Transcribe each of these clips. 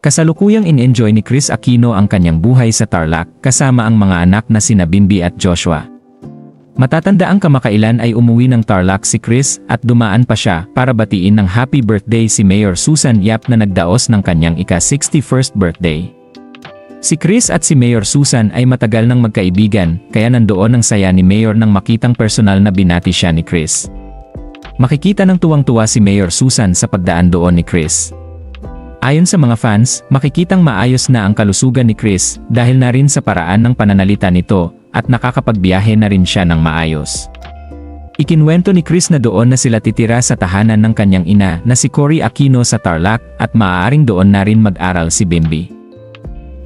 Kasalukuyang in-enjoy ni Kris Aquino ang kanyang buhay sa Tarlac kasama ang mga anak na sina Bimby at Joshua. Matatandaang kamakailan ay umuwi ng Tarlac si Kris at dumaan pa siya para batiin ng happy birthday si Mayor Susan Yap na nagdaos ng kanyang ika-61st birthday. Si Kris at si Mayor Susan ay matagal nang magkaibigan kaya nandoon ang saya ni Mayor nang makitang personal na binati siya ni Kris. Makikita ng tuwang-tuwa si Mayor Susan sa pagdaan doon ni Kris. Ayon sa mga fans, makikitang maayos na ang kalusugan ni Kris dahil na rin sa paraan ng pananalita nito at nakakapagbiyahe na rin siya ng maayos. Ikinwento ni Kris na doon na sila titira sa tahanan ng kanyang ina na si Cory Aquino sa Tarlac at maaaring doon na rin mag-aral si Bimby.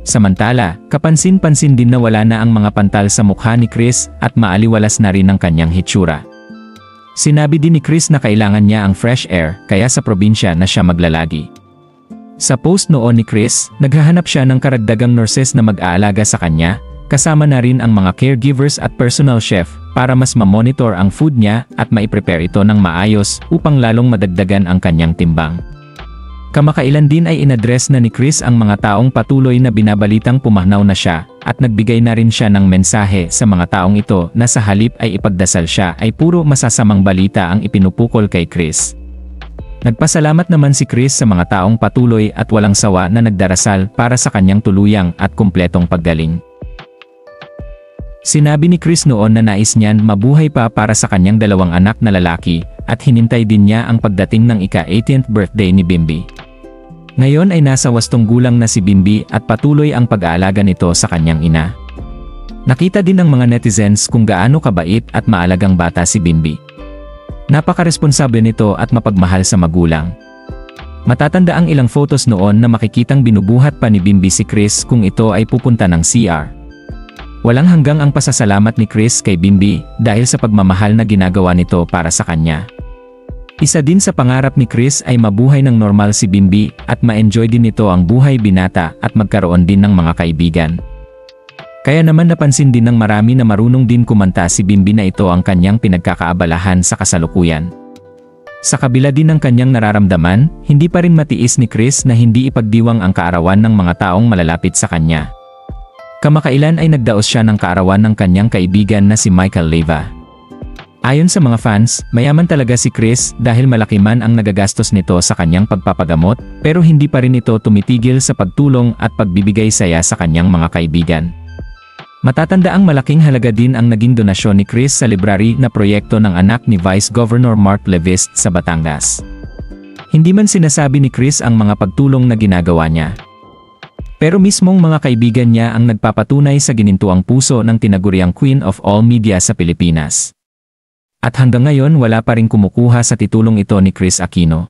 Samantala, kapansin-pansin din na wala na ang mga pantal sa mukha ni Kris at maaliwalas na rin ang kanyang hitsura. Sinabi din ni Kris na kailangan niya ang fresh air kaya sa probinsya na siya maglalagi. Sa post noon ni Kris, naghahanap siya ng karagdagang nurses na mag-aalaga sa kanya, kasama na rin ang mga caregivers at personal chef para mas ma-monitor ang food niya at maiprepare ito ng maayos upang lalong madagdagan ang kanyang timbang. Kamakailan din ay inadres na ni Kris ang mga taong patuloy na binabalitang pumahnaw na siya at nagbigay na rin siya ng mensahe sa mga taong ito na sa halip ay ipagdasal siya ay puro masasamang balita ang ipinupukol kay Kris. Nagpasalamat naman si Kris sa mga taong patuloy at walang sawa na nagdarasal para sa kanyang tuluyang at kumpletong paggaling. Sinabi ni Kris noon na nais niyan mabuhay pa para sa kanyang dalawang anak na lalaki at hinintay din niya ang pagdating ng ika-18th birthday ni Bimby. Ngayon ay nasa 8 gulang na si Bimby at patuloy ang pag-aalaga nito sa kanyang ina. Nakita din ng mga netizens kung gaano kabait at maalagang bata si Bimby. Napakaresponsable nito at mapagmahal sa magulang. Matatanda ang ilang photos noon na makikitang binubuhat pa ni Bimby si Kris kung ito ay pupunta ng CR. Walang hanggang ang pasasalamat ni Kris kay Bimby dahil sa pagmamahal na ginagawa nito para sa kanya. Isa din sa pangarap ni Kris ay mabuhay ng normal si Bimby at ma-enjoy din nito ang buhay binata at magkaroon din ng mga kaibigan. Kaya naman napansin din ng marami na marunong din kumanta si Bimby na ito ang kanyang pinagkakaabalahan sa kasalukuyan. Sa kabila din ng kanyang nararamdaman, hindi pa rin matiis ni Kris na hindi ipagdiwang ang kaarawan ng mga taong malalapit sa kanya. Kamakailan ay nagdaos siya ng kaarawan ng kanyang kaibigan na si Michael Leyva. Ayon sa mga fans, mayaman talaga si Kris dahil malaki man ang nagagastos nito sa kanyang pagpapagamot pero hindi pa rin ito tumitigil sa pagtulong at pagbibigay saya sa kanyang mga kaibigan. Matatandaang malaking halaga din ang naging donasyon ni Kris sa library na proyekto ng anak ni Vice Governor Mark Levist sa Batangas. Hindi man sinasabi ni Kris ang mga pagtulong na ginagawa niya. Pero mismong mga kaibigan niya ang nagpapatunay sa ginintuang puso ng tinaguriang Queen of All Media sa Pilipinas. At hanggang ngayon wala pa ring kumukuha sa titulong ito ni Kris Aquino.